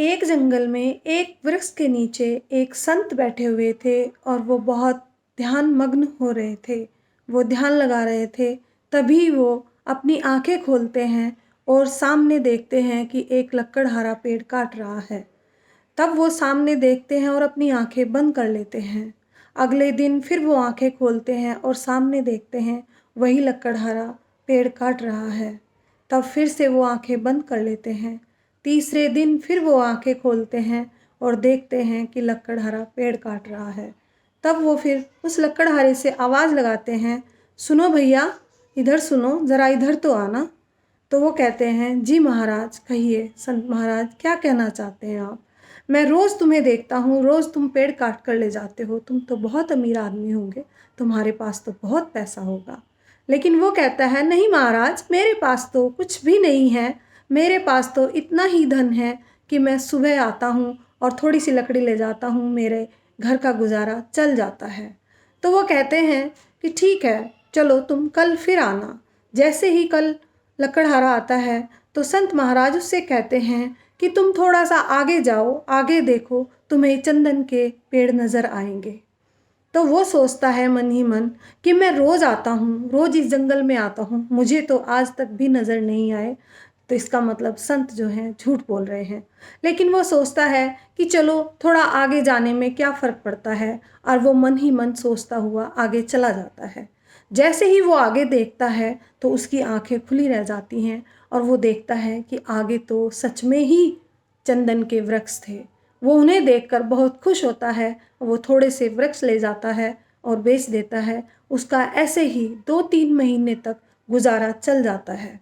एक जंगल में एक वृक्ष के नीचे एक संत बैठे हुए थे और वो बहुत ध्यान मग्न हो रहे थे। वो ध्यान लगा रहे थे। तभी वो अपनी आंखें खोलते हैं और सामने देखते हैं कि एक लकड़हारा पेड़ काट रहा है। तब वो सामने देखते हैं और अपनी आंखें बंद कर लेते हैं। अगले दिन फिर वो आंखें खोलते हैं और सामने देखते हैं वही लकड़हारा पेड़ काट रहा है। तब फिर से वो आंखें बंद कर लेते हैं। तीसरे दिन फिर वो आंखें खोलते हैं और देखते हैं कि लकड़हारा पेड़ काट रहा है। तब वो फिर उस लकड़हारे से आवाज़ लगाते हैं, सुनो भैया, इधर सुनो, ज़रा इधर तो आना। तो वो कहते हैं, जी महाराज, कहिए संत महाराज, क्या कहना चाहते हैं आप? मैं रोज़ तुम्हें देखता हूँ, रोज़ तुम पेड़ काट कर ले जाते हो, तुम तो बहुत अमीर आदमी होंगे, तुम्हारे पास तो बहुत पैसा होगा। लेकिन वो कहता है, नहीं महाराज, मेरे पास तो कुछ भी नहीं है। मेरे पास तो इतना ही धन है कि मैं सुबह आता हूँ और थोड़ी सी लकड़ी ले जाता हूँ, मेरे घर का गुजारा चल जाता है। तो वो कहते हैं कि ठीक है, चलो तुम कल फिर आना। जैसे ही कल लकड़हारा आता है तो संत महाराज उससे कहते हैं कि तुम थोड़ा सा आगे जाओ, आगे देखो, तुम्हें चंदन के पेड़ नज़र आएंगे। तो वो सोचता है मन ही मन कि मैं रोज़ आता हूँ, रोज़ इस जंगल में आता हूँ, मुझे तो आज तक भी नज़र नहीं आए। तो इसका मतलब संत जो हैं झूठ बोल रहे हैं। लेकिन वो सोचता है कि चलो थोड़ा आगे जाने में क्या फ़र्क पड़ता है, और वो मन ही मन सोचता हुआ आगे चला जाता है। जैसे ही वो आगे देखता है तो उसकी आंखें खुली रह जाती हैं और वो देखता है कि आगे तो सच में ही चंदन के वृक्ष थे। वो उन्हें देखकर बहुत खुश होता है। वो थोड़े से वृक्ष ले जाता है और बेच देता है। उसका ऐसे ही 2-3 महीने तक गुजारा चल जाता है।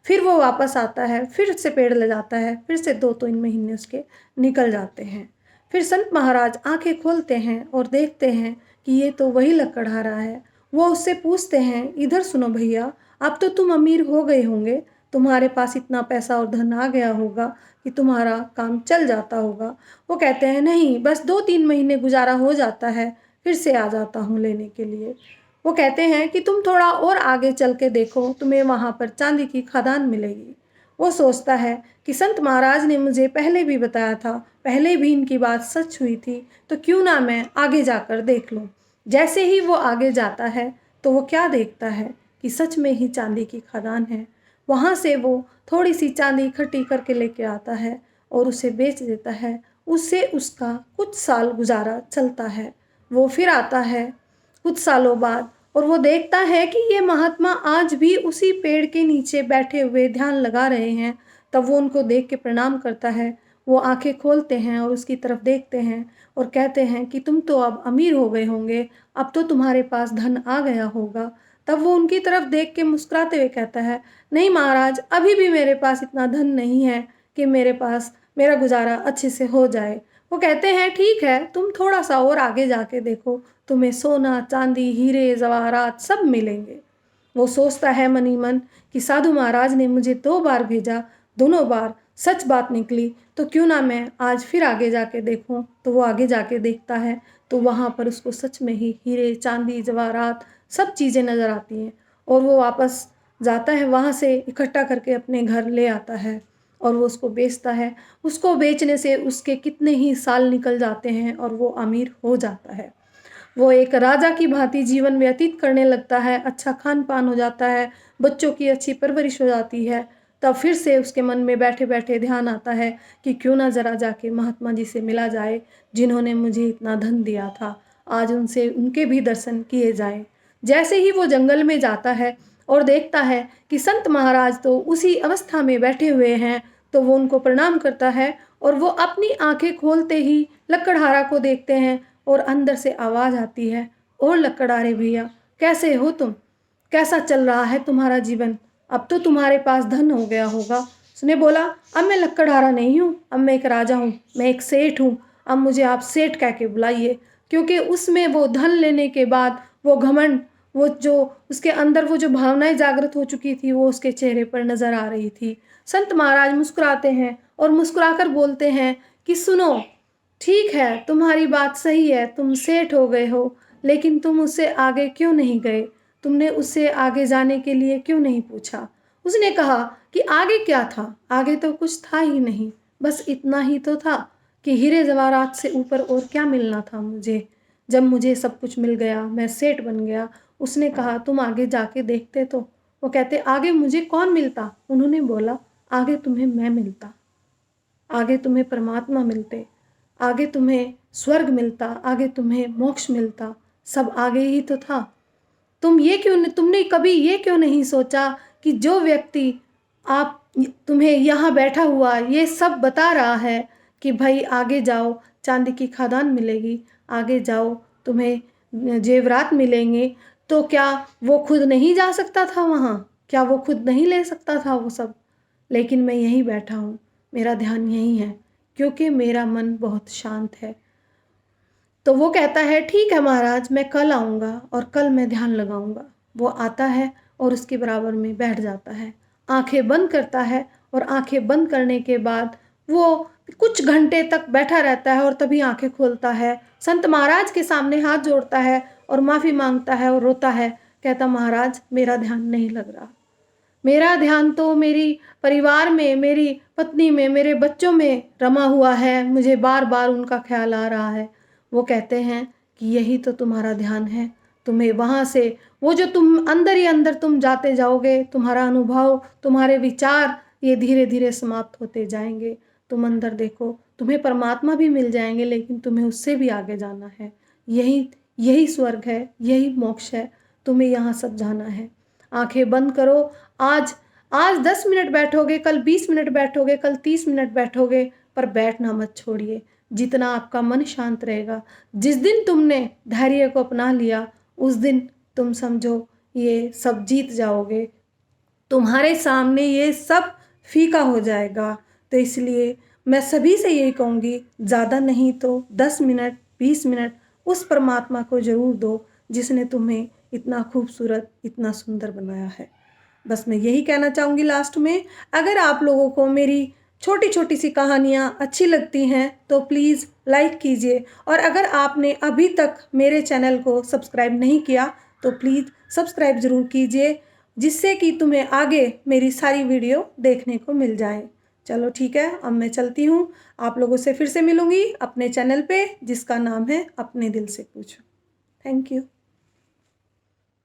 फिर वो वापस आता है, फिर से पेड़ ले जाता है, फिर से 2-3 महीने उसके निकल जाते हैं। फिर संत महाराज आंखें खोलते हैं और देखते हैं कि ये तो वही लकड़हारा है। वो उससे पूछते हैं, इधर सुनो भैया, अब तो तुम अमीर हो गए होंगे, तुम्हारे पास इतना पैसा और धन आ गया होगा कि तुम्हारा काम चल जाता होगा। वो कहते हैं, नहीं, बस 2-3 महीने गुजारा हो जाता है, फिर से आ जाता हूँ लेने के लिए। वो कहते हैं कि तुम थोड़ा और आगे चल के देखो, तुम्हें वहाँ पर चांदी की खदान मिलेगी। वो सोचता है कि संत महाराज ने मुझे पहले भी बताया था, पहले भी इनकी बात सच हुई थी, तो क्यों ना मैं आगे जाकर देख लूँ। जैसे ही वो आगे जाता है तो वो क्या देखता है कि सच में ही चांदी की खदान है। वहाँ से वो थोड़ी सी चांदी इकट्ठी करके लेके आता है और उसे बेच देता है। उससे उसका कुछ साल गुजारा चलता है। वो फिर आता है कुछ सालों बाद और वो देखता है कि ये महात्मा आज भी उसी पेड़ के नीचे बैठे हुए ध्यान लगा रहे हैं। तब वो उनको देख के प्रणाम करता है। वो आंखें खोलते हैं और उसकी तरफ देखते हैं और कहते हैं कि तुम तो अब अमीर हो गए होंगे, अब तो तुम्हारे पास धन आ गया होगा। तब वो उनकी तरफ देख के मुस्कुराते हुए कहता है, नहीं महाराज, अभी भी मेरे पास इतना धन नहीं है कि मेरे पास मेरा गुजारा अच्छे से हो जाए। वो कहते हैं, ठीक है, तुम थोड़ा सा और आगे जाके देखो, तुम्हें सोना, चांदी, हीरे, जवाहरात सब मिलेंगे। वो सोचता है मन ही मन कि साधु महाराज ने मुझे 2 बार भेजा, दोनों बार सच बात निकली, तो क्यों ना मैं आज फिर आगे जाके देखूं। तो वो आगे जाके देखता है तो वहाँ पर उसको सच में ही हीरे, चांदी, जवाहरात सब चीज़ें नज़र आती हैं। और वो वापस जाता है, वहाँ से इकट्ठा करके अपने घर ले आता है और वो उसको बेचता है। उसको बेचने से उसके कितने ही साल निकल जाते हैं और वो अमीर हो जाता है। वो एक राजा की भांति जीवन व्यतीत करने लगता है। अच्छा खान पान हो जाता है, बच्चों की अच्छी परवरिश हो जाती है। तब फिर से उसके मन में बैठे बैठे ध्यान आता है कि क्यों ना ज़रा जाके महात्मा जी से मिला जाए, जिन्होंने मुझे इतना धन दिया था। आज उनसे उनके भी दर्शन किए जाए। जैसे ही वो जंगल में जाता है और देखता है कि संत महाराज तो उसी अवस्था में बैठे हुए हैं, तो वो उनको प्रणाम करता है और वो अपनी आंखें खोलते ही लकड़हारा को देखते हैं और अंदर से आवाज़ आती है, और लकड़हारे भैया, कैसे हो तुम? कैसा चल रहा है तुम्हारा जीवन? अब तो तुम्हारे पास धन हो गया होगा। उसने बोला, अब मैं लकड़हारा नहीं हूँ, अब मैं एक राजा हूँ, मैं एक सेठ हूँ। अब मुझे आप सेठ कह के बुलाइए। क्योंकि उसमें वो धन लेने के बाद वो घमंड, वो जो उसके अंदर वो जो भावनाएं जागृत हो चुकी थी, वो उसके चेहरे पर नज़र आ रही थी। संत महाराज मुस्कुराते हैं और मुस्कुराकर बोलते हैं कि सुनो, ठीक है, तुम्हारी बात सही है, तुम सेठ हो गए हो, लेकिन तुम उससे आगे क्यों नहीं गए? तुमने उससे आगे जाने के लिए क्यों नहीं पूछा? उसने कहा कि आगे क्या था? आगे तो कुछ था ही नहीं। बस इतना ही तो था कि हीरे जवाहरात से ऊपर और क्या मिलना था मुझे। जब मुझे सब कुछ मिल गया, मैं सेठ बन गया, उसने कहा तुम आगे जाके देखते तो। वो कहते आगे मुझे कौन मिलता? उन्होंने बोला आगे तुम्हें मैं मिलता, आगे तुम्हें परमात्मा मिलते, आगे तुम्हें स्वर्ग मिलता, आगे तुम्हें मोक्ष मिलता, सब आगे ही तो था। तुमने कभी ये क्यों नहीं सोचा कि जो व्यक्ति आप तुम्हें यहाँ बैठा हुआ ये सब बता रहा है कि भाई आगे जाओ चांदी की खदान मिलेगी, आगे जाओ तुम्हें जेवरात मिलेंगे, तो क्या वो खुद नहीं जा सकता था वहाँ? क्या वो खुद नहीं ले सकता था वो सब? लेकिन मैं यहीं बैठा हूँ, मेरा ध्यान यहीं है, क्योंकि मेरा मन बहुत शांत है। तो वो कहता है ठीक है महाराज, मैं कल आऊँगा और कल मैं ध्यान लगाऊँगा। वो आता है और उसके बराबर में बैठ जाता है, आंखें बंद करता है और आंखें बंद करने के बाद वो कुछ घंटे तक बैठा रहता है और तभी आंखें खोलता है। संत महाराज के सामने हाथ जोड़ता है और माफ़ी मांगता है और रोता है, कहता महाराज मेरा ध्यान नहीं लग रहा, मेरा ध्यान तो मेरी परिवार में, मेरी पत्नी में, मेरे बच्चों में रमा हुआ है, मुझे बार बार उनका ख्याल आ रहा है। वो कहते हैं कि यही तो तुम्हारा ध्यान है, तुम्हें वहाँ से वो जो तुम अंदर ही अंदर तुम जाते जाओगे, तुम्हारा अनुभव, तुम्हारे विचार ये धीरे धीरे समाप्त होते जाएंगे। तुम अंदर देखो, तुम्हें परमात्मा भी मिल जाएंगे, लेकिन तुम्हें उससे भी आगे जाना है। यही यही स्वर्ग है, यही मोक्ष है, तुम्हें यहाँ सब जाना है। आंखें बंद करो। आज आज 10 मिनट बैठोगे, कल 20 मिनट बैठोगे, कल 30 मिनट बैठोगे, पर बैठना मत छोड़िए। जितना आपका मन शांत रहेगा, जिस दिन तुमने धैर्य को अपना लिया, उस दिन तुम समझो ये सब जीत जाओगे, तुम्हारे सामने ये सब फीका हो जाएगा। तो इसलिए मैं सभी से यही कहूँगी, ज़्यादा नहीं तो 10 मिनट 20 मिनट उस परमात्मा को ज़रूर दो जिसने तुम्हें इतना खूबसूरत, इतना सुंदर बनाया है। बस मैं यही कहना चाहूँगी लास्ट में। अगर आप लोगों को मेरी छोटी छोटी सी कहानियाँ अच्छी लगती हैं तो प्लीज़ लाइक कीजिए, और अगर आपने अभी तक मेरे चैनल को सब्सक्राइब नहीं किया तो प्लीज़ सब्सक्राइब ज़रूर कीजिए, जिससे कि तुम्हें आगे मेरी सारी वीडियो देखने को मिल जाए। चलो ठीक है, अब मैं चलती हूँ। आप लोगों से फिर से मिलूँगी अपने चैनल पे जिसका नाम है अपने दिल से पूछो। Thank you.